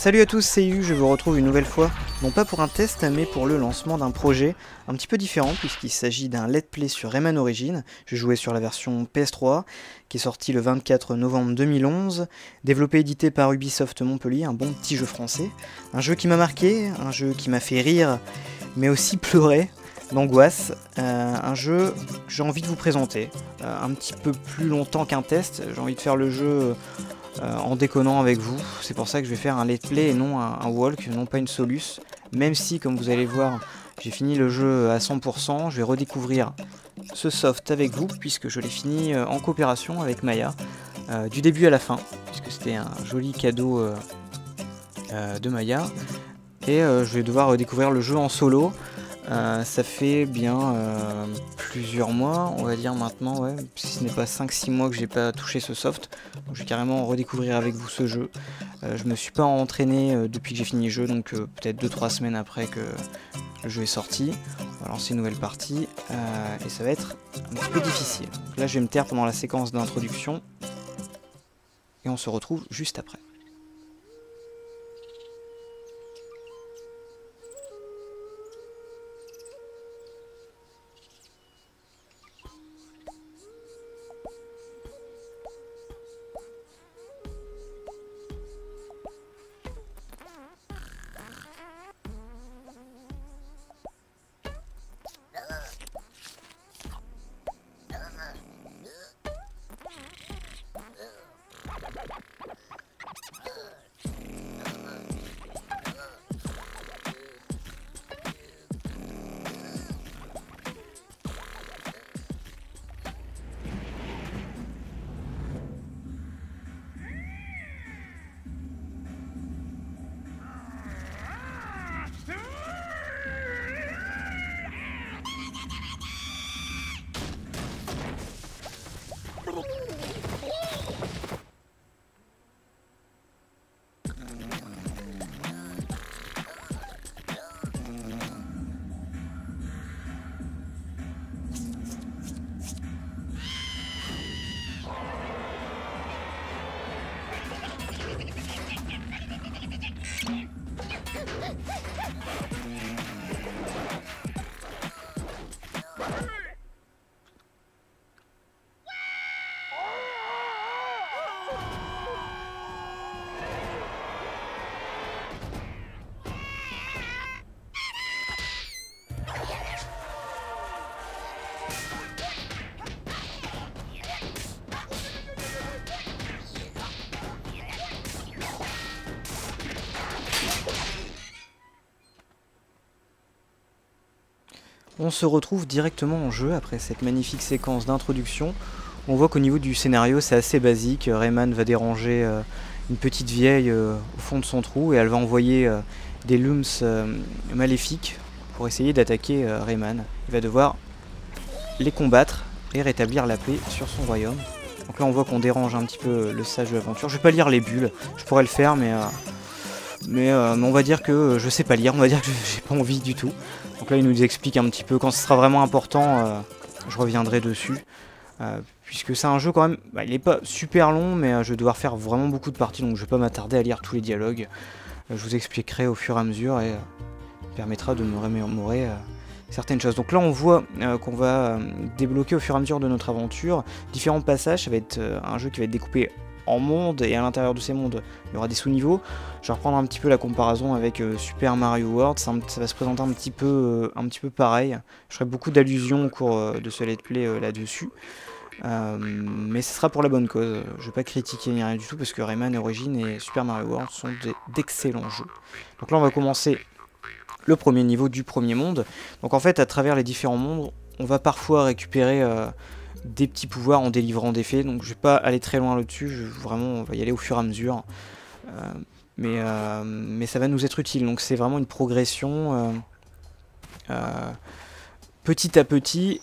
Salut à tous, c'est U, je vous retrouve une nouvelle fois, non pas pour un test, mais pour le lancement d'un projet un petit peu différent, puisqu'il s'agit d'un let's play sur Rayman Origins. Je jouais sur la version PS3, qui est sortie le 24 novembre 2011, développé et édité par Ubisoft Montpellier, un bon petit jeu français. Un jeu qui m'a marqué, un jeu qui m'a fait rire, mais aussi pleurer d'angoisse. Un jeu que j'ai envie de vous présenter, un petit peu plus longtemps qu'un test, j'ai envie de faire le jeu... en déconnant avec vous, c'est pour ça que je vais faire un let's play et non un walk, non pas une solus, même si comme vous allez voir j'ai fini le jeu à 100%, je vais redécouvrir ce soft avec vous puisque je l'ai fini en coopération avec Maya, du début à la fin, puisque c'était un joli cadeau de Maya, et je vais devoir redécouvrir le jeu en solo. Ça fait bien plusieurs mois, on va dire maintenant, ouais, si ce n'est pas 5-6 mois que j'ai pas touché ce soft, donc je vais carrément redécouvrir avec vous ce jeu. Je me suis pas entraîné depuis que j'ai fini le jeu, donc peut-être 2-3 semaines après que le jeu est sorti. On va lancer une nouvelle partie, et ça va être un petit peu difficile. Donc là je vais me taire pendant la séquence d'introduction, et on se retrouve juste après. On se retrouve directement en jeu après cette magnifique séquence d'introduction. On voit qu'au niveau du scénario c'est assez basique. Rayman va déranger une petite vieille au fond de son trou et elle va envoyer des looms maléfiques pour essayer d'attaquer Rayman. Il va devoir les combattre et rétablir la paix sur son royaume. Donc là on voit qu'on dérange un petit peu le sage de l'aventure. Je vais pas lire les bulles, je pourrais le faire mais on va dire que je sais pas lire, on va dire que j'ai pas envie du tout. Donc là il nous explique un petit peu, quand ce sera vraiment important, je reviendrai dessus. Puisque c'est un jeu quand même, il est pas super long, mais je vais devoir faire vraiment beaucoup de parties, donc je vais pas m'attarder à lire tous les dialogues. Je vous expliquerai au fur et à mesure et permettra de me remémorer certaines choses. Donc là on voit qu'on va débloquer au fur et à mesure de notre aventure différents passages. Ça va être un jeu qui va être découpé en mondes, et à l'intérieur de ces mondes il y aura des sous-niveaux. Je vais reprendre un petit peu la comparaison avec Super Mario World, ça va se présenter un petit peu pareil. Je ferai beaucoup d'allusions au cours de ce let's play là-dessus, mais ce sera pour la bonne cause. Je vais pas critiquer ni rien du tout parce que Rayman Origins et Super Mario World sont d'excellents jeux. Donc là on va commencer le premier niveau du premier monde. Donc en fait à travers les différents mondes on va parfois récupérer des petits pouvoirs en délivrant des faits, donc je vais pas aller très loin là-dessus, vraiment on va y aller au fur et à mesure, mais ça va nous être utile, donc c'est vraiment une progression petit à petit,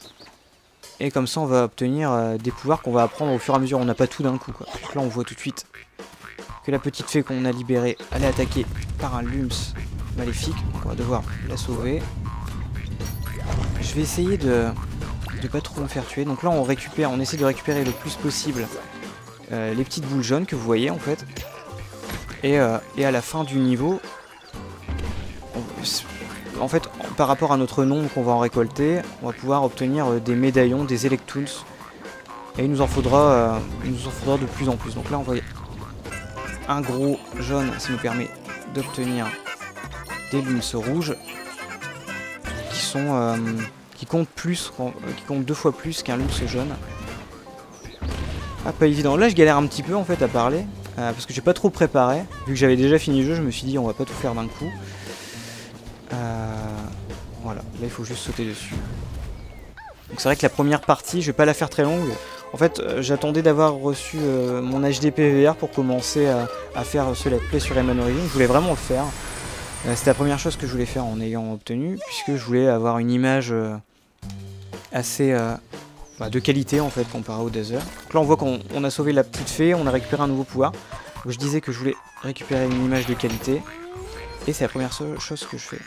et comme ça on va obtenir des pouvoirs qu'on va apprendre au fur et à mesure, on n'a pas tout d'un coup quoi. Donc là on voit tout de suite que la petite fée qu'on a libérée, elle est attaquée par un Lums maléfique, donc on va devoir la sauver. Je vais essayer de pas trop me faire tuer. Donc là on essaie de récupérer le plus possible les petites boules jaunes que vous voyez en fait. Et à la fin du niveau, en fait, par rapport à notre nombre qu'on va en récolter, on va pouvoir obtenir des médaillons, des Electoons. Et il nous en faudra de plus en plus. Donc là, on voit un gros jaune, ça nous permet d'obtenir des Looms rouges qui comptent plus, qui comptent 2 fois plus qu'un Looms jaune. Ah, pas évident. Là, je galère un petit peu en fait à parler parce que j'ai pas trop préparé. Vu que j'avais déjà fini le jeu, je me suis dit on va pas tout faire d'un coup. Voilà, là il faut juste sauter dessus. Donc c'est vrai que la première partie, je vais pas la faire très longue. En fait, j'attendais d'avoir reçu mon HD PVR pour commencer à faire ce let's play sur Rayman Origins. Je voulais vraiment le faire. C'était la première chose que je voulais faire en ayant obtenu, puisque je voulais avoir une image assez de qualité en fait comparé au Desert. Donc là on voit qu'on a sauvé la petite fée, on a récupéré un nouveau pouvoir. Donc, je disais que je voulais récupérer une image de qualité. Et c'est la première chose que je fais.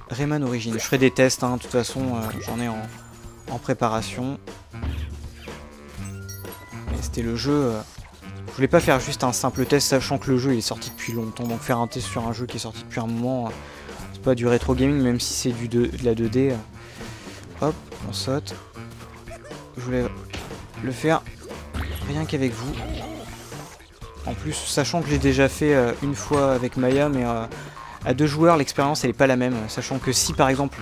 Rayman Origins. Je ferai des tests, hein, de toute façon, j'en ai en préparation. Et c'était le jeu... je voulais pas faire juste un simple test, sachant que le jeu il est sorti depuis longtemps. Donc faire un test sur un jeu qui est sorti depuis un moment, c'est pas du rétro gaming, même si c'est de la 2D. Hop, on saute. Je voulais le faire rien qu'avec vous. En plus, sachant que j'ai déjà fait une fois avec Maya, mais à 2 joueurs, l'expérience elle est pas la même. Sachant que si par exemple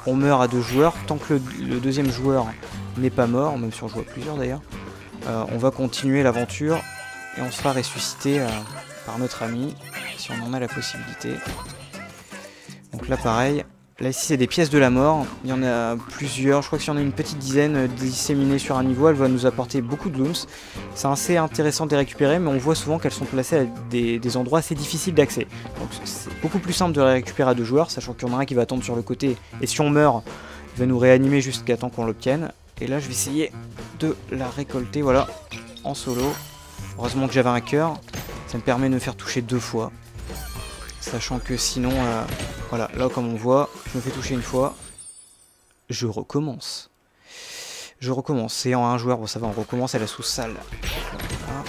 on meurt à 2 joueurs, tant que le deuxième joueur n'est pas mort, même si on joue à plusieurs d'ailleurs, on va continuer l'aventure et on sera ressuscité par notre ami, si on en a la possibilité. Donc là pareil, là ici c'est des pièces de la mort, il y en a plusieurs, je crois qu'il y en a une petite dizaine disséminées sur un niveau, elle va nous apporter beaucoup de looms. C'est assez intéressant de les récupérer, mais on voit souvent qu'elles sont placées à des endroits assez difficiles d'accès. Donc c'est beaucoup plus simple de les récupérer à 2 joueurs, sachant qu'il y en a un qui va attendre sur le côté, et si on meurt, il va nous réanimer jusqu'à temps qu'on l'obtienne. Et là je vais essayer de la récolter, voilà, en solo. Heureusement que j'avais un cœur, ça me permet de me faire toucher 2 fois. Sachant que sinon, voilà, là comme on voit, je me fais toucher une fois, je recommence. C'est en un joueur, bon ça va, on recommence à la sous-salle. Voilà.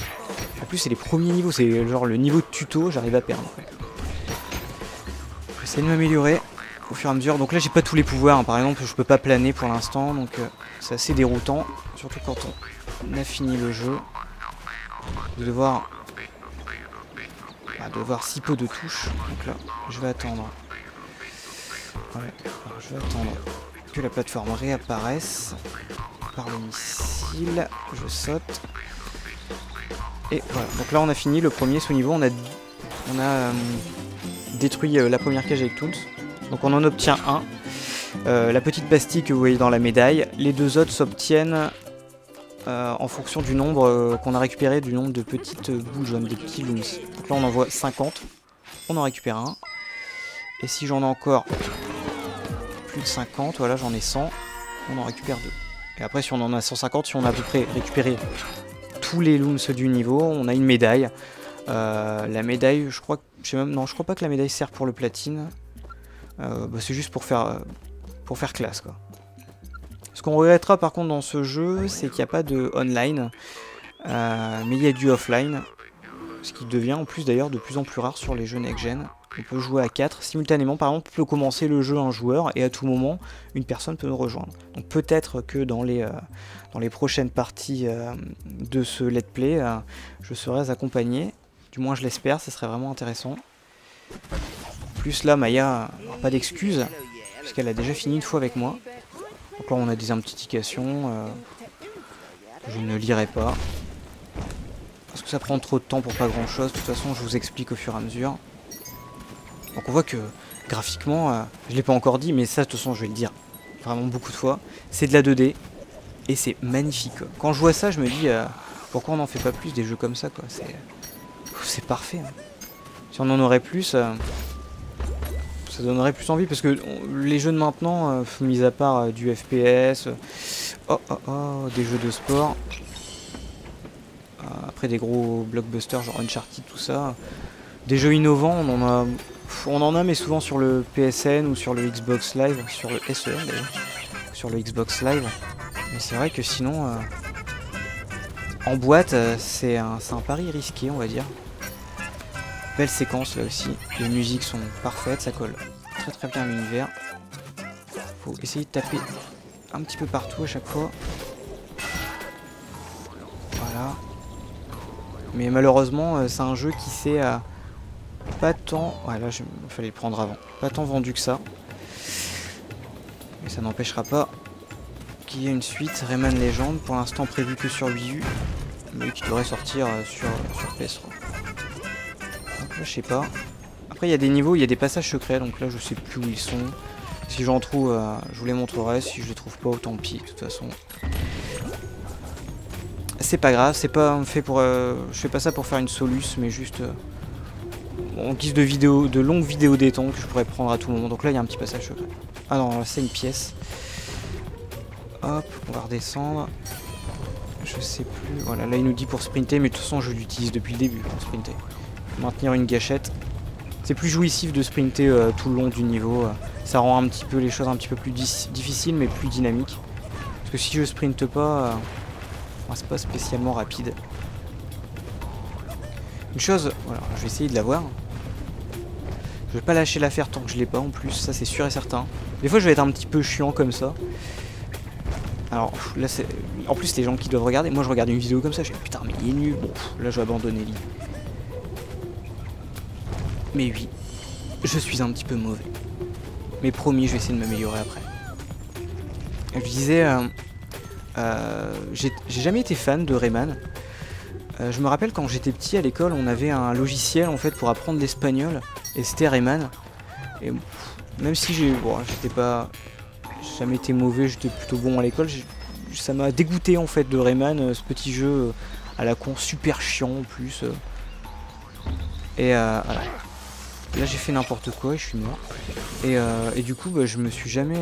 En plus c'est les premiers niveaux, c'est genre le niveau de tuto, j'arrive à perdre. J'essaie de m'améliorer au fur et à mesure. Donc là j'ai pas tous les pouvoirs, hein. Par exemple je peux pas planer pour l'instant, donc c'est assez déroutant. Surtout quand on a fini le jeu. De devoir si peu de touches. Donc là, je vais attendre. Ouais, alors je vais attendre que la plateforme réapparaisse par le missile. Je saute. Et voilà. Donc là, on a fini le premier sous-niveau. On a détruit la première cage avec Toons. Donc on en obtient un. La petite pastille que vous voyez dans la médaille. Les 2 autres s'obtiennent en fonction du nombre qu'on a récupéré, du nombre de petites boules jaunes, des petits looms. Donc là on en voit 50, on en récupère un. Et si j'en ai encore plus de 50, voilà j'en ai 100, on en récupère 2. Et après si on en a 150, si on a à peu près récupéré tous les looms du niveau, on a une médaille. La médaille, je crois pas que la médaille sert pour le platine. C'est juste pour faire classe quoi. Ce qu'on regrettera par contre dans ce jeu, c'est qu'il n'y a pas de online, mais il y a du offline, ce qui devient en plus d'ailleurs de plus en plus rare sur les jeux next-gen. On peut jouer à 4 simultanément, par exemple, on peut commencer le jeu un joueur et à tout moment, une personne peut nous rejoindre. Donc peut-être que dans les prochaines parties de ce let's play, je serai accompagné, du moins je l'espère, ça serait vraiment intéressant. En plus là, Maya n'a pas d'excuses, parce qu'elle a déjà fini une fois avec moi. Donc là on a des indications, je ne lirai pas, parce que ça prend trop de temps pour pas grand chose, de toute façon je vous explique au fur et à mesure. Donc on voit que graphiquement, je l'ai pas encore dit, mais ça de toute façon je vais le dire vraiment beaucoup de fois, c'est de la 2D, et c'est magnifique quoi. Quand je vois ça je me dis, pourquoi on n'en fait pas plus des jeux comme ça quoi, c'est parfait. Hein. Si on en aurait plus... ça donnerait plus envie parce que les jeux de maintenant, mis à part du FPS, des jeux de sport, après des gros blockbusters genre Uncharted, tout ça, des jeux innovants, on en a mais souvent sur le PSN ou sur le Xbox Live, sur le SE d'ailleurs, sur le Xbox Live. Mais c'est vrai que sinon, en boîte, c'est un pari risqué on va dire. Belle séquence là aussi, les musiques sont parfaites, ça colle très très bien à l'univers. Faut essayer de taper un petit peu partout à chaque fois. Voilà. Mais malheureusement, c'est un jeu qui s'est pas tant... Ouais, là, il fallait le prendre avant. Pas tant vendu que ça. Mais ça n'empêchera pas qu'il y ait une suite, Rayman Legend, pour l'instant prévu que sur Wii U, mais qui devrait sortir sur PS3. Donc là, je sais pas. Après, il y a des niveaux, il y a des passages secrets, donc là, je sais plus où ils sont. Si j'en trouve, je vous les montrerai. Si je les trouve pas, autant pis, de toute façon. C'est pas grave, c'est pas fait pour... je fais pas ça pour faire une soluce, mais juste... en guise de longues vidéos détente que je pourrais prendre à tout moment. Donc là, il y a un petit passage secret. Ah non, là, c'est une pièce. Hop, on va redescendre. Je sais plus. Voilà, là, il nous dit pour sprinter, mais de toute façon, je l'utilise depuis le début pour sprinter. Maintenir une gâchette. C'est plus jouissif de sprinter tout le long du niveau. Ça rend un petit peu les choses un petit peu plus difficiles, mais plus dynamiques. Parce que si je sprinte pas, c'est pas spécialement rapide. Une chose, voilà, je vais essayer de l'avoir. Je vais pas lâcher l'affaire tant que je l'ai pas en plus, ça c'est sûr et certain. Des fois je vais être un petit peu chiant comme ça. Alors là c'est... En plus les gens qui doivent regarder, moi je regarde une vidéo comme ça, je dis putain mais il est nul. Bon là je vais abandonner l'île. Mais oui, je suis un petit peu mauvais. Mais promis, je vais essayer de m'améliorer après. Je disais, j'ai jamais été fan de Rayman. Je me rappelle quand j'étais petit à l'école, on avait un logiciel en fait pour apprendre l'espagnol et c'était Rayman. Et même si j'étais pas, j'ai jamais été mauvais, j'étais plutôt bon à l'école, ça m'a dégoûté en fait de Rayman, ce petit jeu à la con, super chiant en plus. Et voilà. Là j'ai fait n'importe quoi et je suis mort. Et du coup bah, je me suis jamais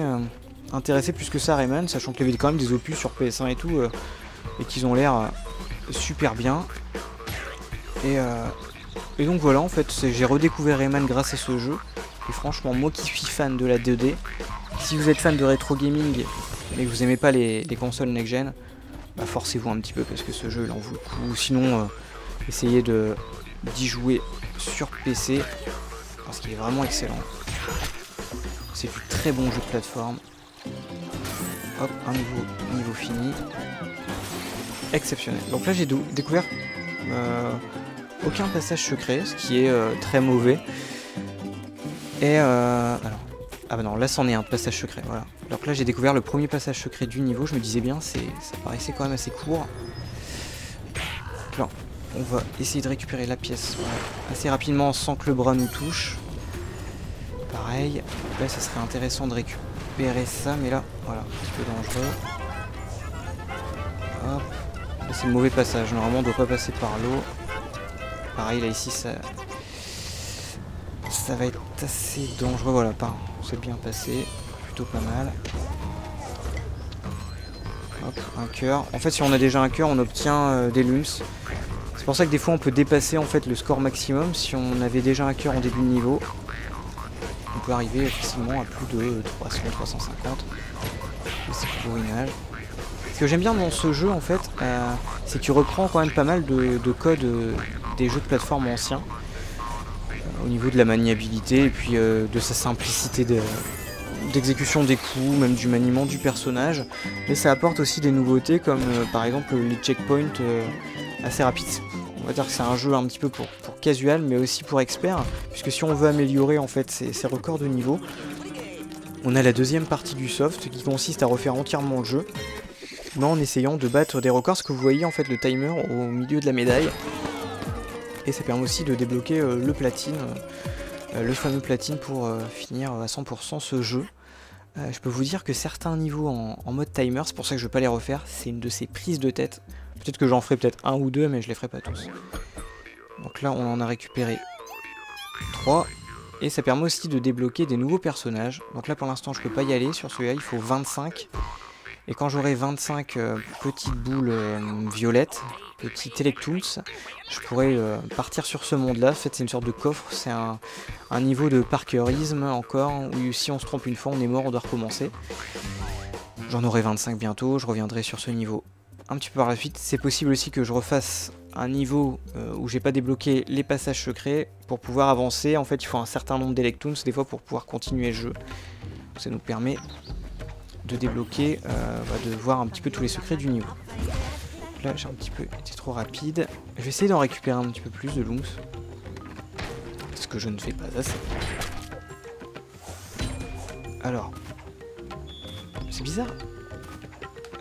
intéressé plus que ça à Rayman, sachant qu'il y avait quand même des opus sur PS1 et tout, et qu'ils ont l'air super bien. Et donc voilà, en fait j'ai redécouvert Rayman grâce à ce jeu. Et franchement moi qui suis fan de la 2D, si vous êtes fan de rétro gaming mais que vous aimez pas les consoles next-gen, bah forcez-vous un petit peu parce que ce jeu il en vaut le coup. Sinon essayez d'y jouer sur PC parce qu'il est vraiment excellent. C'est du très bon jeu de plateforme. Hop, un niveau fini. Exceptionnel. Donc là j'ai découvert aucun passage secret, ce qui est très mauvais. Et alors, ah bah non, là c'en est un passage secret, voilà. Donc là j'ai découvert le premier passage secret du niveau, je me disais bien, ça paraissait quand même assez court. Alors, on va essayer de récupérer la pièce assez rapidement sans que le bras nous touche. Pareil, là ça serait intéressant de récupérer ça, mais là, voilà, un petit peu dangereux. Hop, là c'est le mauvais passage, normalement on doit pas passer par l'eau. Pareil, là ici ça va être assez dangereux, voilà, c'est bien passé, plutôt pas mal. Hop, un cœur. En fait si on a déjà un cœur on obtient des lums. C'est pour ça que des fois on peut dépasser en fait le score maximum. Si on avait déjà un cœur en début de niveau, on peut arriver facilement à plus de 300, 350. C'est plutôt bourrinage. Ce que j'aime bien dans ce jeu en fait, c'est qu'il reprend quand même pas mal de codes des jeux de plateforme anciens. Au niveau de la maniabilité et puis de sa simplicité d'exécution des coups, même du maniement du personnage. Mais ça apporte aussi des nouveautés comme par exemple les checkpoints assez rapides. On va dire que c'est un jeu un petit peu pour casual mais aussi pour expert, puisque si on veut améliorer en fait ses records de niveau, on a la deuxième partie du soft qui consiste à refaire entièrement le jeu, mais en essayant de battre des records, ce que vous voyez en fait le timer au milieu de la médaille. Et ça permet aussi de débloquer le platine, le fameux platine pour finir à 100% ce jeu. Je peux vous dire que certains niveaux en mode timer, c'est pour ça que je ne vais pas les refaire, c'est une de ces prises de tête. Peut-être que j'en ferai peut-être un ou deux, mais je les ferai pas tous. Donc là, on en a récupéré 3. Et ça permet aussi de débloquer des nouveaux personnages. Donc là, pour l'instant, je peux pas y aller. Sur celui-là, il faut 25. Et quand j'aurai 25 petites boules violettes, petits Telectools, je pourrais partir sur ce monde-là. En fait, c'est une sorte de coffre. C'est un niveau de parkourisme encore, où si on se trompe une fois, on est mort, on doit recommencer. J'en aurai 25 bientôt. Je reviendrai sur ce niveau un petit peu par la suite. C'est possible aussi que je refasse un niveau où j'ai pas débloqué les passages secrets pour pouvoir avancer. En fait, il faut un certain nombre d'Electoons des fois pour pouvoir continuer le jeu. Ça nous permet de débloquer, de voir un petit peu tous les secrets du niveau. Donc là, j'ai un petit peu été trop rapide. Je vais essayer d'en récupérer un petit peu plus de Looms. Ce que je ne fais pas assez. Alors, c'est bizarre.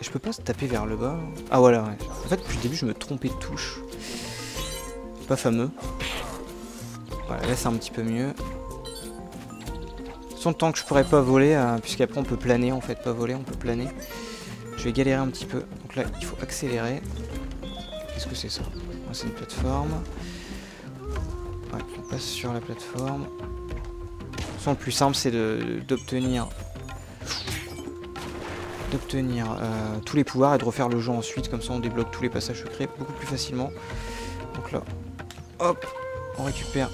Je peux pas se taper vers le bas. Ah voilà, ouais. En fait, depuis le début, je me trompais de touche. Pas fameux. Voilà, là c'est un petit peu mieux. Sans tant que je pourrais pas voler, puisqu'après on peut planer en fait, pas voler, on peut planer. Je vais galérer un petit peu. Donc là, il faut accélérer. Qu'est-ce que c'est ça? C'est une plateforme. Ouais, on passe sur la plateforme. De toute façon, le plus simple, c'est d'obtenir tous les pouvoirs et de refaire le jeu ensuite. Comme ça, on débloque tous les passages secrets beaucoup plus facilement. Donc là, hop, on récupère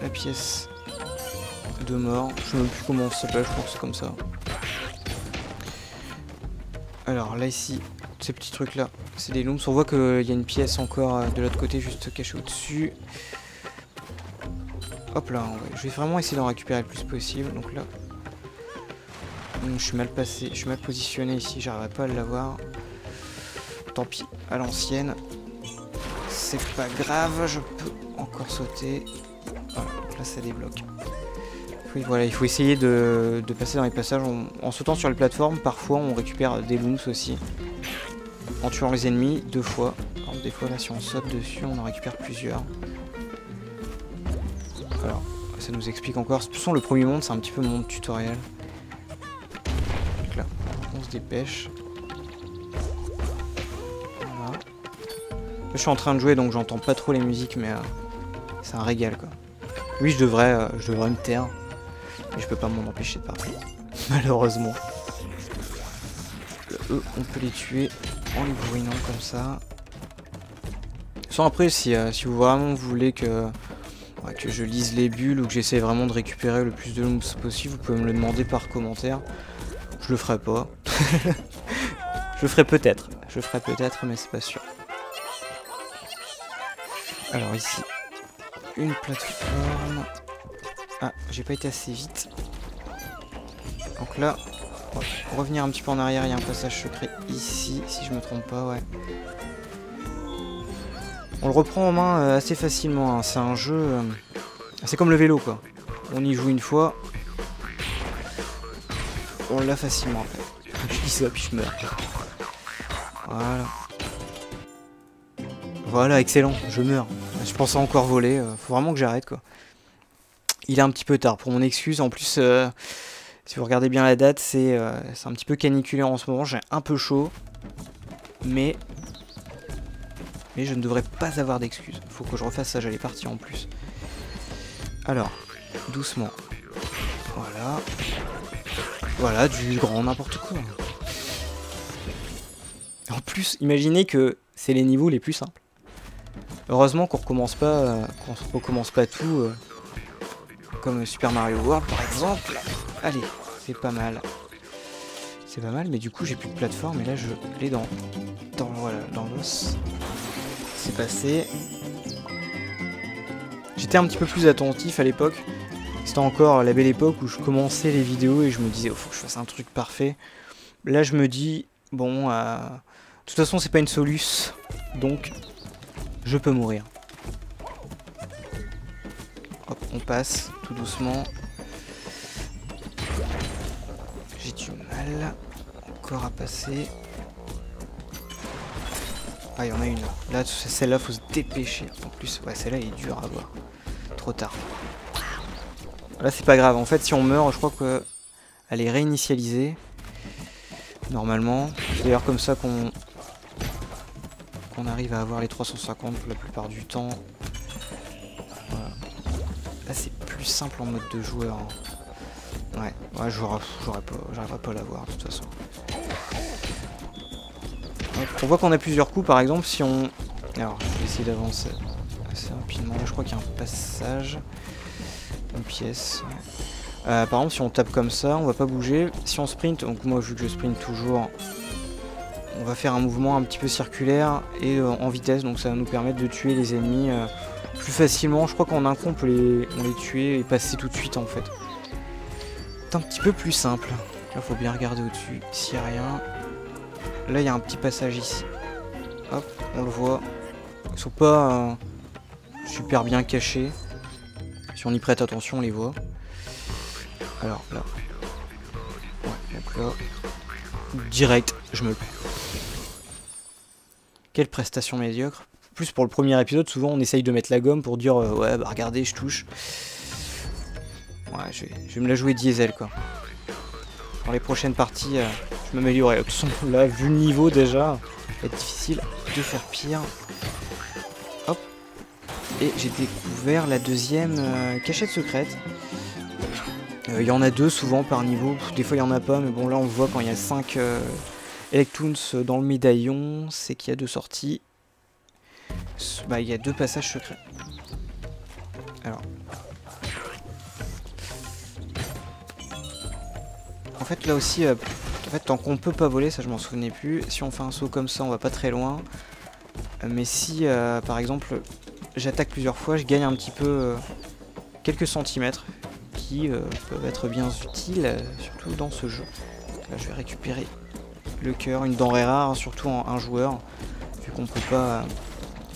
la pièce de mort. Je sais même plus comment ça s'appelle, je crois que c'est comme ça. Alors là ici, ces petits trucs là, c'est des looms. On voit qu'il y a une pièce encore de l'autre côté, juste cachée au-dessus. Hop là, ouais. Je vais vraiment essayer d'en récupérer le plus possible. Donc là, je suis mal passé, je suis mal positionné ici, j'arriverai pas à l'avoir. Tant pis, à l'ancienne. C'est pas grave, je peux encore sauter. Voilà, donc là ça débloque. Oui, voilà, il faut essayer de passer dans les passages en sautant sur les plateformes. Parfois on récupère des looms aussi. En tuant les ennemis 2 fois. Alors, des fois là si on saute dessus on en récupère plusieurs. Alors ça nous explique encore. De toute façon le premier monde c'est un petit peu mon tutoriel. Donc là on se dépêche. Voilà. Là, je suis en train de jouer donc j'entends pas trop les musiques mais c'est un régal quoi. Oui je devrais me taire. Mais je peux pas m'en empêcher de parler. Malheureusement. Eux, on peut les tuer en les bourrinant comme ça. Sans après, si vous vraiment voulez que je lise les bulles ou que j'essaie vraiment de récupérer le plus de looms possible, vous pouvez me le demander par commentaire. Je le ferai pas. Je le ferai peut-être. Je le ferai peut-être, mais c'est pas sûr. Alors ici, une plateforme. Ah, j'ai pas été assez vite. Donc là, on va revenir un petit peu en arrière. Il y a un passage secret ici, si je me trompe pas, ouais. On le reprend en main assez facilement. Hein. C'est un jeu... c'est comme le vélo, quoi. On y joue une fois. On l'a facilement après. Je dis ça, puis je meurs. Voilà. Voilà, excellent. Je meurs. Je pensais encore voler. Faut vraiment que j'arrête, quoi. Il est un petit peu tard, pour mon excuse. En plus, si vous regardez bien la date, c'est un petit peu caniculaire en ce moment. J'ai un peu chaud. Mais je ne devrais pas avoir d'excuses. Faut que je refasse ça, j'allais partir en plus. Alors, doucement. Voilà. Voilà, du grand n'importe quoi. En plus, imaginez que c'est les niveaux les plus simples. Heureusement qu'on recommence pas tout... comme Super Mario World par exemple. Allez, c'est pas mal. C'est pas mal, mais du coup j'ai plus de plateforme et là je l'ai dans l'os. C'est passé. J'étais un petit peu plus attentif à l'époque. C'était encore la belle époque où je commençais les vidéos et je me disais oh, faut que je fasse un truc parfait. Là je me dis bon, de toute façon c'est pas une soluce, donc je peux mourir. Hop, on passe tout doucement. J'ai du mal encore à passer. Ah, il y en a une. Là, celle-là, faut se dépêcher. En plus, ouais, celle-là, elle est dure à avoir. Trop tard. Là, c'est pas grave. En fait, si on meurt, je crois qu'elle est réinitialisée. Normalement. C'est d'ailleurs comme ça qu'on arrive à avoir les 350 la plupart du temps. Voilà. Là, c'est plus simple en mode de joueur. Hein. Ouais, j'arriverai pas à l'avoir de toute façon. Donc, on voit qu'on a plusieurs coups, par exemple, si on... Alors, je vais essayer d'avancer assez rapidement. Je crois qu'il y a un passage. Une pièce. Par exemple, si on tape comme ça, on va pas bouger. Si on sprint, donc moi, vu que je sprint toujours... on va faire un mouvement un petit peu circulaire et en vitesse, donc ça va nous permettre de tuer les ennemis plus facilement. Je crois qu'en un coup on peut les tuer et passer tout de suite en fait. C'est un petit peu plus simple. Là faut bien regarder au-dessus s'il n'y a rien. Là il y a un petit passage ici. Hop, on le voit. Ils sont pas super bien cachés. Si on y prête attention, on les voit. Alors là. Ouais, donc là. Direct, je me le prends. Quelle prestation médiocre. Plus pour le premier épisode, souvent on essaye de mettre la gomme pour dire ouais bah regardez je touche. Ouais je vais me la jouer diesel quoi. Pour les prochaines parties je m'améliorerai. De toute façon là vu le niveau déjà, ça va être difficile de faire pire. Hop. Et j'ai découvert la deuxième cachette secrète. Il y en a 2 souvent par niveau, des fois il y en a pas, mais bon là on voit quand il y a 5 Electoons dans le médaillon, c'est qu'il y a 2 sorties. Bah il y a 2 passages secrets. Alors. En fait là aussi, en fait tant qu'on peut pas voler, ça je m'en souvenais plus, si on fait un saut comme ça on va pas très loin. Mais si par exemple j'attaque plusieurs fois, je gagne un petit peu quelques centimètres. Qui peuvent être bien utiles, surtout dans ce jeu. Là je vais récupérer le cœur, une denrée rare, hein, surtout en un joueur, vu qu'on peut pas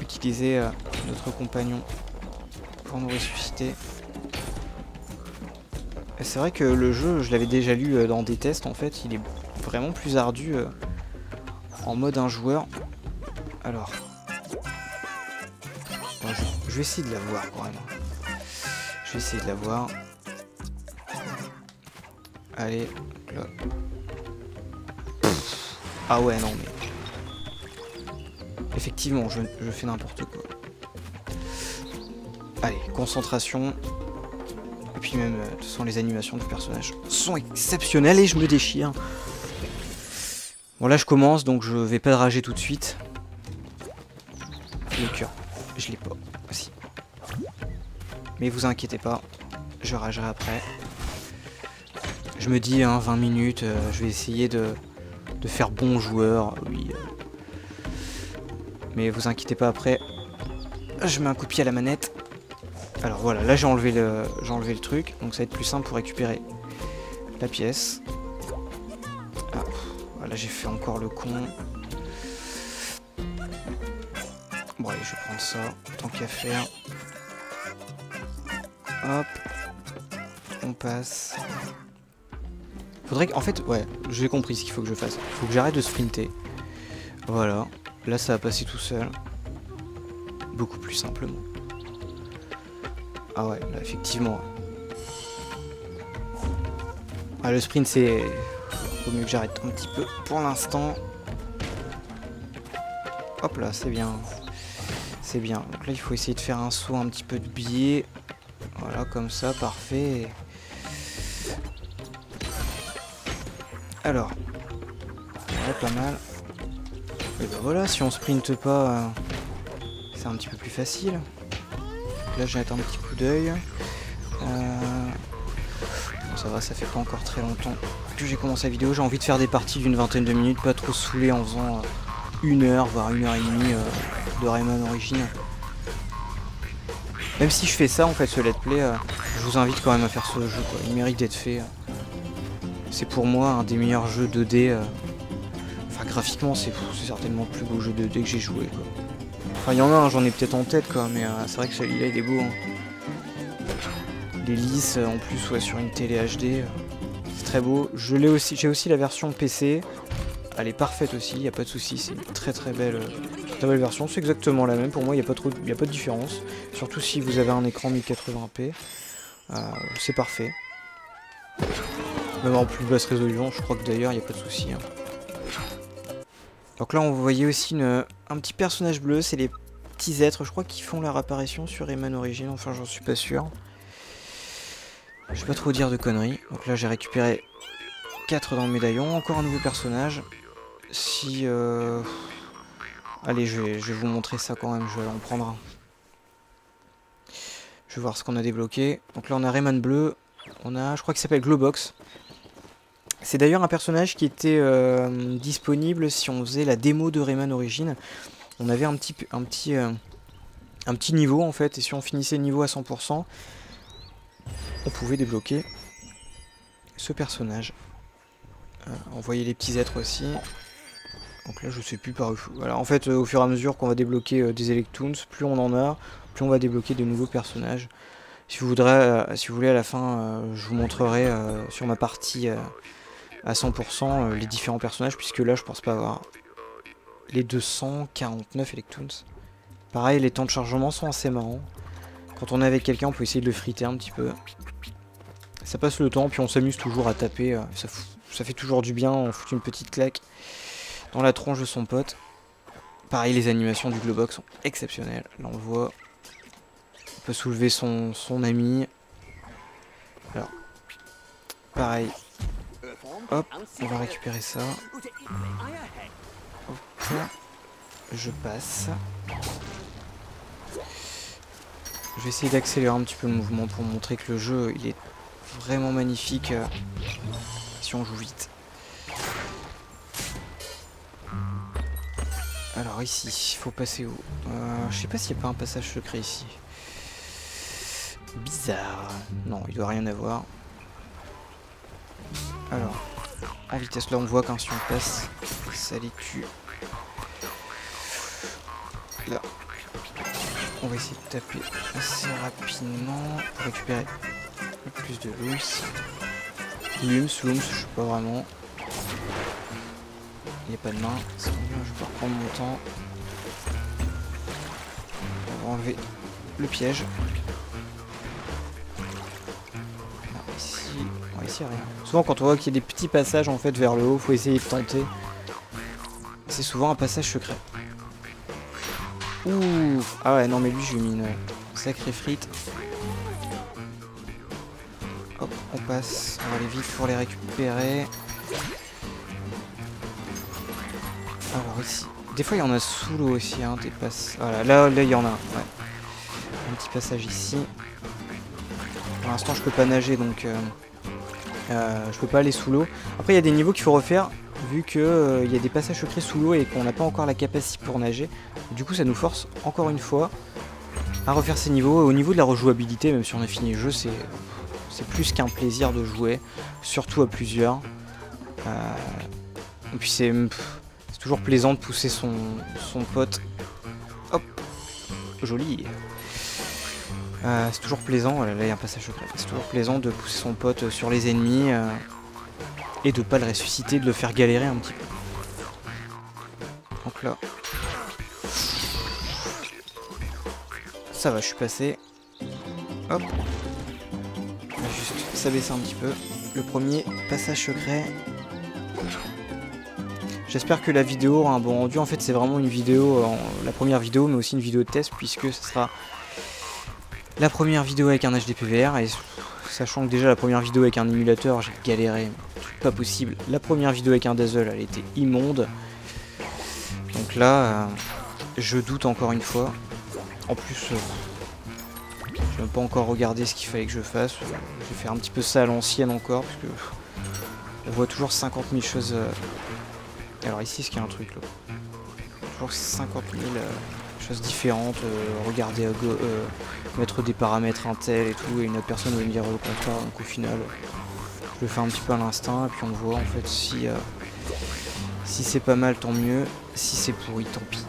utiliser notre compagnon pour nous ressusciter. C'est vrai que le jeu, je l'avais déjà lu dans des tests, en fait, il est vraiment plus ardu en mode un joueur. Alors, bon, je vais essayer de la voir quand même. Je vais essayer de la voir. Allez, là. Ah ouais, non mais... Effectivement, je fais n'importe quoi. Allez, concentration. Et puis même, de toute façon, les animations du personnage sont exceptionnelles et je me déchire. Bon là, je commence, donc je vais pas rager tout de suite. Le cœur, je l'ai pas. Si. Mais vous inquiétez pas, je ragerai après. Je me dis, hein, 20 minutes, je vais essayer de faire bon joueur, oui. Mais vous inquiétez pas après. Je mets un coup de pied à la manette. Alors voilà, là j'ai enlevé le truc, donc ça va être plus simple pour récupérer la pièce. Ah, voilà, j'ai fait encore le con. Bon allez, je vais prendre ça, tant qu'à faire. Hop. On passe. Faudrait qu'en fait, ouais, j'ai compris ce qu'il faut que je fasse. Il faut que j'arrête de sprinter. Voilà. Là, ça va passer tout seul. Beaucoup plus simplement. Ah ouais, là, effectivement. Ah, le sprint, c'est... Faut mieux que j'arrête un petit peu pour l'instant. Hop là, c'est bien. C'est bien. Donc là, il faut essayer de faire un saut un petit peu de biais. Voilà, comme ça, parfait. Alors, ouais, pas mal. Et ben voilà, si on sprinte pas, c'est un petit peu plus facile. Là, j'ai un petit coup d'œil. Bon, ça va, ça fait pas encore très longtemps que j'ai commencé la vidéo. J'ai envie de faire des parties d'une vingtaine de minutes, pas trop saouler en faisant 1 heure, voire 1 heure et demie de Rayman Origins. Même si je fais ça, en fait, ce let's play, je vous invite quand même à faire ce jeu, quoi. Il mérite d'être fait. C'est pour moi un des meilleurs jeux 2D. Enfin, graphiquement, c'est certainement le plus beau jeu 2D que j'ai joué, quoi. Enfin, il y en a un, j'en ai peut-être en tête, quoi, mais c'est vrai que celui-là, il est beau. Hein. Il est lisse, en plus, ouais, sur une télé HD. C'est très beau. J'ai aussi la version PC. Elle est parfaite aussi, il n'y a pas de souci. C'est une très belle version. C'est exactement la même. Pour moi, il n'y a pas de différence. Surtout si vous avez un écran 1080p. C'est parfait. Même en plus basse résolution, je crois que d'ailleurs, il n'y a pas de souci. Hein. Donc là, on voyait aussi un petit personnage bleu. C'est les petits êtres, je crois, qui font leur apparition sur Rayman Origins. Enfin, j'en suis pas sûr. Je vais pas trop dire de conneries. Donc là, j'ai récupéré 4 dans le médaillon. Encore un nouveau personnage. Si... Allez, je vais vous montrer ça quand même. Je vais en prendre un. Je vais voir ce qu'on a débloqué. Donc là, on a Rayman bleu. On a, je crois qu'il s'appelle Globox. C'est d'ailleurs un personnage qui était disponible si on faisait la démo de Rayman Origins. On avait un petit niveau en fait, et si on finissait le niveau à 100%, on pouvait débloquer ce personnage. On voyait les petits êtres aussi. Donc là je sais plus par où. Voilà, en fait au fur et à mesure qu'on va débloquer des Electoons, plus on en a, plus on va débloquer de nouveaux personnages. Si vous voulez à la fin, je vous montrerai sur ma partie à 100% les différents personnages, puisque là je pense pas avoir les 249 Electoons. Pareil, les temps de chargement sont assez marrants. Quand on est avec quelqu'un, on peut essayer de le friter un petit peu. Ça passe le temps, puis on s'amuse toujours à taper. Ça fait toujours du bien, on fout une petite claque dans la tronche de son pote. Pareil, les animations du Globox sont exceptionnelles. Là on le voit. On peut soulever son ami. Alors, pareil. Hop, on va récupérer ça. Hop, je passe. Je vais essayer d'accélérer un petit peu le mouvement pour montrer que le jeu il est vraiment magnifique si on joue vite. Alors ici, il faut passer où? Je sais pas s'il n'y a pas un passage secret ici. Bizarre. Non, il doit rien avoir. Alors, en vitesse là on voit qu'un si on passe, ça les tue. Là. On va essayer de taper assez rapidement pour récupérer le plus de looms. Looms, je sais pas vraiment. Il n'y a pas de main, c'est bon, je vais pouvoir prendre mon temps. On va enlever le piège. Ah, ici, il n'y a rien. Souvent quand on voit qu'il y a des petits passages en fait vers le haut, faut essayer de tenter. C'est souvent un passage secret. Ouh. Ah ouais, non mais lui je lui ai mis une sacrée frite. Hop, on passe. On va aller vite pour les récupérer. Alors ici. Des fois il y en a sous l'eau aussi, hein, des passages. Voilà, là il y en a. Ouais. Un petit passage ici. Pour l'instant je peux pas nager donc je peux pas aller sous l'eau. Après il y a des niveaux qu'il faut refaire. Vu que y a des passages secrets sous l'eau et qu'on n'a pas encore la capacité pour nager. Du coup ça nous force encore une fois à refaire ces niveaux. Au niveau de la rejouabilité, même si on a fini le jeu, c'est plus qu'un plaisir de jouer, surtout à plusieurs. Et puis c'est toujours plaisant de pousser son pote. Hop, joli. C'est toujours plaisant, là il y a un passage secret. C'est toujours plaisant de pousser son pote sur les ennemis. Et de pas le ressusciter, de le faire galérer un petit peu. Donc là. Ça va, je suis passé. Hop. On va juste s'abaisser un petit peu. Le premier passage secret. J'espère que la vidéo aura un bon rendu. En fait, c'est vraiment une vidéo, la première vidéo, mais aussi une vidéo de test, puisque ce sera la première vidéo avec un HDPVR. Et sachant que déjà la première vidéo avec un émulateur, j'ai galéré. Pas possible. La première vidéo avec un Dazzle, elle était immonde. Donc là, je doute encore une fois. En plus, je n'ai même pas encore regardé ce qu'il fallait que je fasse. Je vais faire un petit peu ça à l'ancienne encore, parce que on voit toujours 50 000 choses. Alors ici, est-ce qu'il y a un truc là? Toujours 50 000 choses différentes. Regarder, mettre des paramètres Intel et tout, et une autre personne va me dire le contraire. Donc au final, je le fais un petit peu à l'instinct, et puis on voit en fait si c'est pas mal, tant mieux. Si c'est pourri, tant pis. De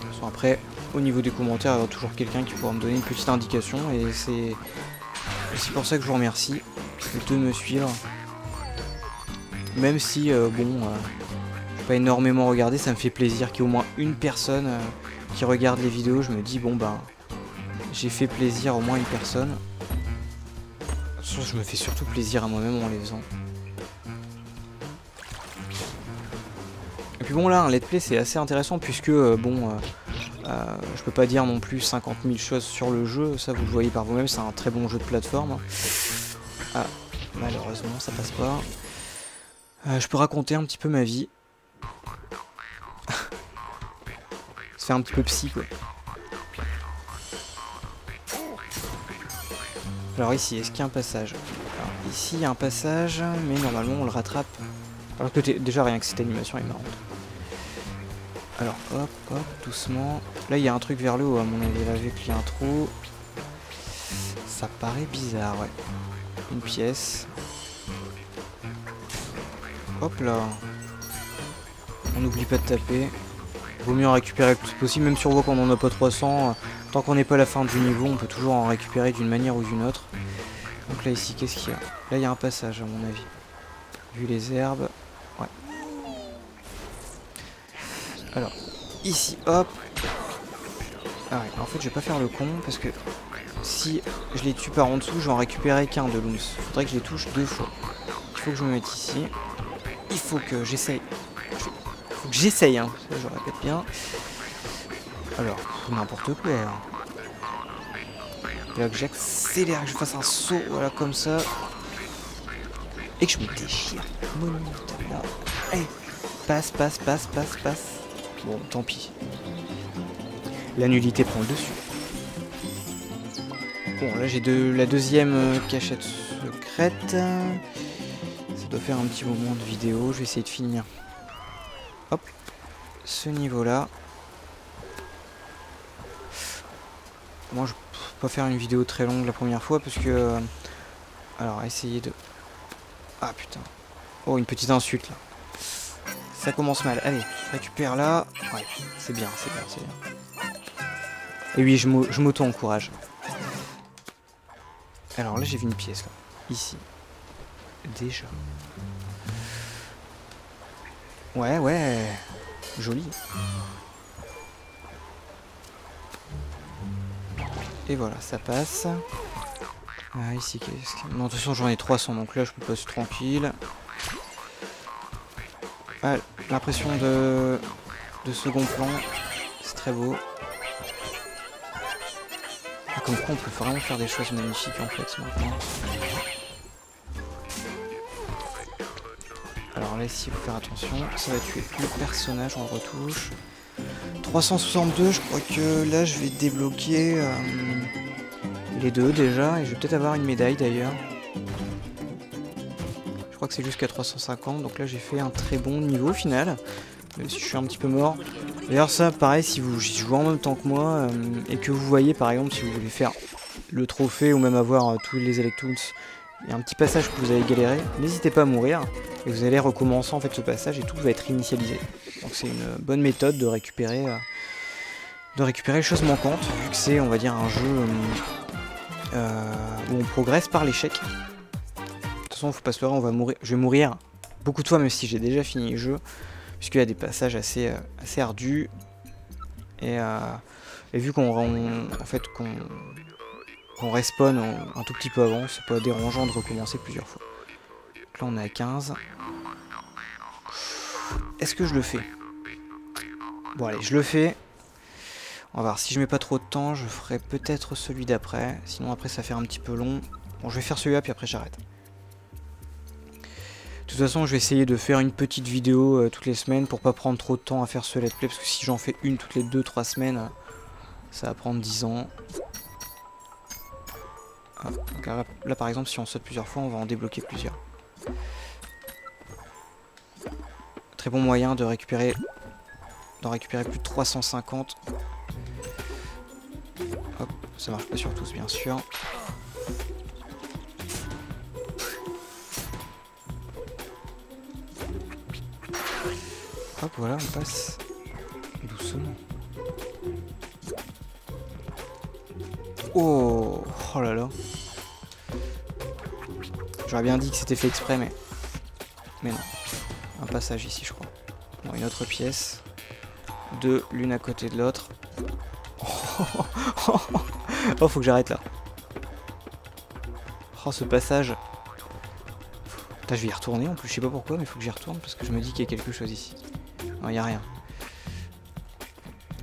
toute façon, après, au niveau des commentaires, il y aura toujours quelqu'un qui pourra me donner une petite indication, et c'est aussi pour ça que je vous remercie de me suivre. Même si, bon, je n'ai pas énormément regardé, ça me fait plaisir qu'il y ait au moins une personne qui regarde les vidéos. Je me dis, bon, ben, j'ai fait plaisir au moins à une personne. Je me fais surtout plaisir à moi-même en les faisant. Et puis bon là, un let's play c'est assez intéressant puisque bon, je peux pas dire non plus 50 000 choses sur le jeu, ça vous le voyez par vous-même, c'est un très bon jeu de plateforme. Ah, malheureusement ça passe pas. Je peux raconter un petit peu ma vie. Ça fait un petit peu psy quoi. Alors ici, est-ce qu'il y a un passage? Alors, Ici, il y a un passage, mais normalement, on le rattrape. Alors que déjà, rien que cette animation est marrante. Alors, hop, hop, doucement. Là, il y a un truc vers le haut, à mon avis, là, vu qu'il y a un trou. Ça paraît bizarre, ouais. Une pièce. Hop là. On n'oublie pas de taper. Vaut mieux en récupérer le plus possible, même si on voit qu'on n'en a pas 300. Tant qu'on n'est pas à la fin du niveau, on peut toujours en récupérer d'une manière ou d'une autre. Donc là, ici, qu'est-ce qu'il y a? Là, il y a un passage, à mon avis. Vu les herbes. Ouais. Alors, ici, hop. Ah ouais, en fait, je vais pas faire le con, parce que si je les tue par en dessous, je vais en récupérer qu'un de Loons. Faudrait que je les touche 2 fois. Il faut que je me mette ici. Il faut que j'essaye. Faut que j'essaye, hein. Ça, je répète bien. Alors, n'importe quoi. Hein. Là, que j'accélère, que je fasse un saut, voilà, comme ça. Et que je me déchire. Monumentalement. Allez, passe, passe, passe, passe, passe. Bon, tant pis. La nullité prend le dessus. Bon, là j'ai la deuxième cachette secrète. Ça doit faire un petit moment de vidéo. Je vais essayer de finir. Hop. Ce niveau-là. Moi, je peux pas faire une vidéo très longue la première fois parce que... alors, essayer de... Ah, putain. Oh, une petite insulte, là. Ça commence mal. Allez, récupère là. Ouais, c'est bien, c'est bien, c'est bien. Et oui, je m'auto-encourage. Alors là, j'ai vu une pièce, là. Ici. Déjà. Ouais, ouais. Joli. Et voilà, ça passe. Ah, ici, qu'est-ce que... Non, de toute façon, j'en ai 300, donc là, je me pose tranquille. Ah, l'impression de second plan. C'est très beau. Ah, comme quoi, on peut vraiment faire des choses magnifiques, en fait, maintenant. Alors là, ici, il faut faire attention. Ça va tuer le personnage, on le retouche. 362, je crois que là, je vais débloquer les deux, déjà. Et je vais peut-être avoir une médaille, d'ailleurs. Je crois que c'est jusqu'à 350, donc là j'ai fait un très bon niveau au final, même si je suis un petit peu mort. D'ailleurs ça pareil, si vous jouez en même temps que moi, et que vous voyez par exemple si vous voulez faire le trophée ou même avoir tous les Electoons, il y a un petit passage que vous allez galérer, n'hésitez pas à mourir, et vous allez recommencer en fait ce passage et tout va être initialisé. Donc c'est une bonne méthode de récupérer les choses manquantes, vu que c'est on va dire un jeu où on progresse par l'échec. De toute façon, faut pas se leurrer, on va mourir. Je vais mourir beaucoup de fois, même si j'ai déjà fini le jeu, puisqu'il y a des passages assez ardus. Et vu qu'on respawn un tout petit peu avant, c'est pas dérangeant de recommencer plusieurs fois. Donc là, on est à 15. Est-ce que je le fais? Bon, allez, je le fais. On va voir. Si je mets pas trop de temps, je ferai peut-être celui d'après. Sinon, après, ça fait un petit peu long. Bon, je vais faire celui-là, puis après, j'arrête. De toute façon, je vais essayer de faire une petite vidéo toutes les semaines pour pas prendre trop de temps à faire ce let's play, parce que si j'en fais une toutes les 2-3 semaines, ça va prendre 10 ans. Ah, donc là, par exemple, si on saute plusieurs fois, on va en débloquer plusieurs. Très bon moyen d'en récupérer plus de 350. Hop, ça marche pas sur tous, bien sûr. Hop, voilà, on passe doucement. Oh, oh là là. J'aurais bien dit que c'était fait exprès, mais non. Un passage ici, je crois. Bon, une autre pièce. Deux, l'une à côté de l'autre. Oh, faut que j'arrête là. Oh, ce passage. Putain, je vais y retourner en plus, je sais pas pourquoi, mais il faut que j'y retourne parce que je me dis qu'il y a quelque chose ici. Non, y a rien.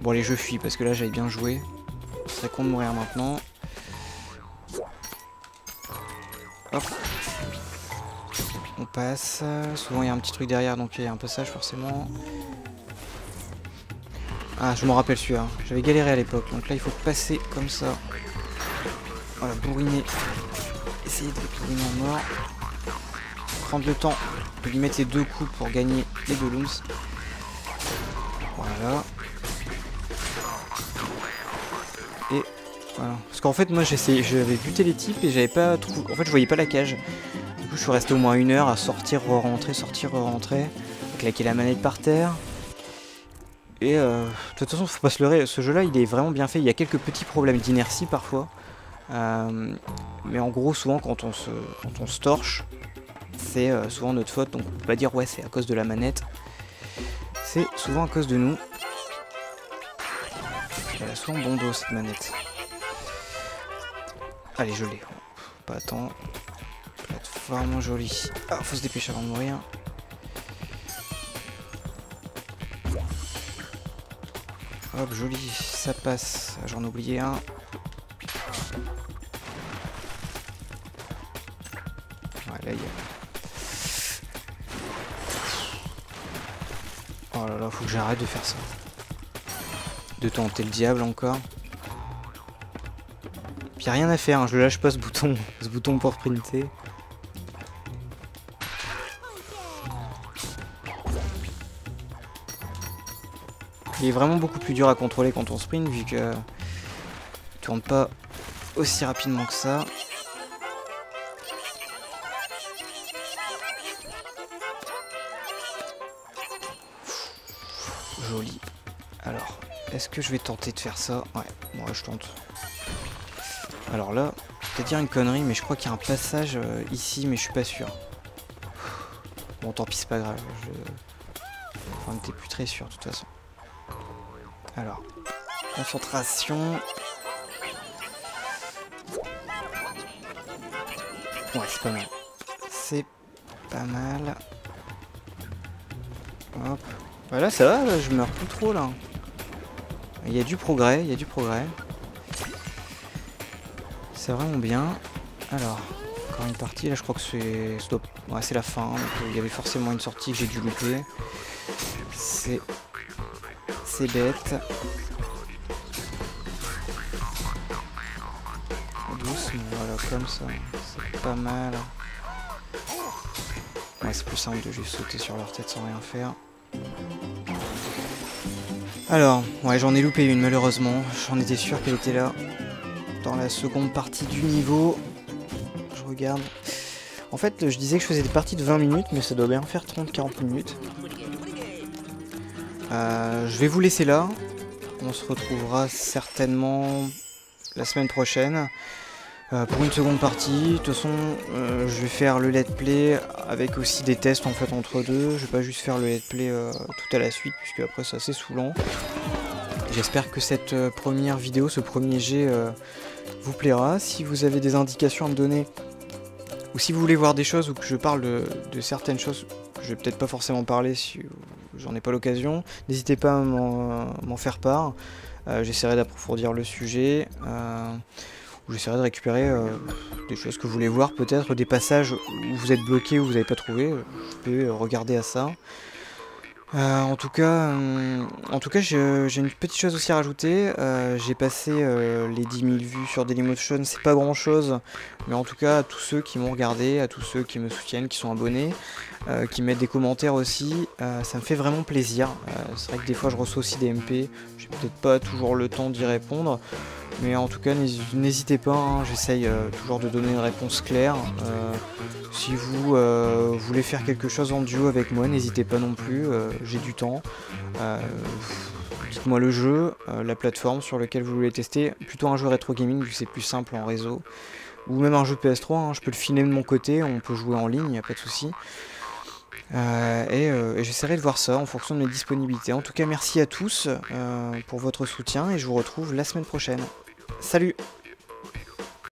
Bon, allez, je fuis parce que là, j'avais bien joué. C'est très con de mourir maintenant. Hop. On passe. Souvent, il y a un petit truc derrière, donc il y a un passage forcément. Ah, je m'en rappelle celui-là. J'avais galéré à l'époque, donc là, il faut passer comme ça. Voilà, bourriner. Et essayer de l'éliminer à mort. Prendre le temps de lui mettre les 2 coups pour gagner les Golems. Voilà. Et voilà. Parce qu'en fait, moi, j'avais buté les types et j'avais pas trouvé. En fait, je voyais pas la cage. Du coup, je suis resté au moins 1 heure à sortir, re-rentrer, à claquer la manette par terre. Et de toute façon, faut pas se leurrer, ce jeu-là, il est vraiment bien fait. Il y a quelques petits problèmes d'inertie parfois. Mais en gros, souvent, quand on se torche, c'est souvent notre faute. Donc, on peut pas dire, ouais, c'est à cause de la manette. C'est souvent à cause de nous. Elle a souvent bon dos, cette manette. Allez, je l'ai. Pas attendre. Plateforme jolie. Ah, faut se dépêcher avant de mourir. Hop, joli, ça passe. J'en ai oublié un. Ouais, là, il y a... Oh là là, faut que j'arrête de faire ça. De tenter le diable encore. Puis rien à faire, hein, je le lâche pas ce bouton pour sprinter. Il est vraiment beaucoup plus dur à contrôler quand on sprint vu que il tourne pas aussi rapidement que ça. Joli. Alors, est-ce que je vais tenter de faire ça? Ouais, moi je tente. Alors là, je vais te dire une connerie, mais je crois qu'il y a un passage ici, mais je suis pas sûr. Bon, tant pis, c'est pas grave. Enfin, t'es plus très sûr de toute façon. Alors, concentration. Ouais, c'est pas mal. C'est pas mal. Hop. Voilà, ça va, là, je meurs plus trop là. Il y a du progrès, il y a du progrès. C'est vraiment bien. Alors, encore une partie, là je crois que c'est... Ouais, c'est la fin, donc il y avait forcément une sortie que j'ai dû louper. C'est bête. Doucement, voilà, comme ça. C'est pas mal. Ouais, c'est plus simple de juste sauter sur leur tête sans rien faire. Alors, ouais, j'en ai loupé une malheureusement. J'en étais sûr qu'elle était là. Dans la seconde partie du niveau. Je regarde. En fait, je disais que je faisais des parties de 20 minutes, mais ça doit bien faire 30-40 minutes. Je vais vous laisser là. On se retrouvera certainement la semaine prochaine pour une seconde partie. De toute façon, je vais faire le let's play avec aussi des tests en fait entre deux. Je vais pas juste faire le let's play tout à la suite, puisque après c'est assez saoulant. J'espère que cette première vidéo, ce premier jet vous plaira. Si vous avez des indications à me donner, ou si vous voulez voir des choses ou que je parle de certaines choses que je vais peut-être pas forcément parler si j'en ai pas l'occasion, n'hésitez pas à m'en faire part. J'essaierai d'approfondir le sujet, ou j'essaierai de récupérer des choses que vous voulez voir, peut-être des passages où vous êtes bloqué ou vous n'avez pas trouvé. Je peux regarder à ça. En tout cas, j'ai une petite chose aussi à rajouter. J'ai passé les 10 000 vues sur Dailymotion, c'est pas grand chose, mais en tout cas à tous ceux qui m'ont regardé, à tous ceux qui me soutiennent, qui sont abonnés, qui mettent des commentaires aussi, ça me fait vraiment plaisir. C'est vrai que des fois je reçois aussi des MP, j'ai peut-être pas toujours le temps d'y répondre, mais en tout cas n'hésitez pas, hein, j'essaye toujours de donner une réponse claire. Si vous voulez faire quelque chose en duo avec moi, n'hésitez pas non plus, j'ai du temps. Dites-moi le jeu, la plateforme sur laquelle vous voulez tester, plutôt un jeu rétro gaming vu que c'est plus simple en réseau, ou même un jeu PS3, hein, je peux le filer de mon côté, on peut jouer en ligne, il n'y a pas de souci. Et j'essaierai de voir ça en fonction de mes disponibilités. En tout cas, merci à tous pour votre soutien et je vous retrouve la semaine prochaine. Salut!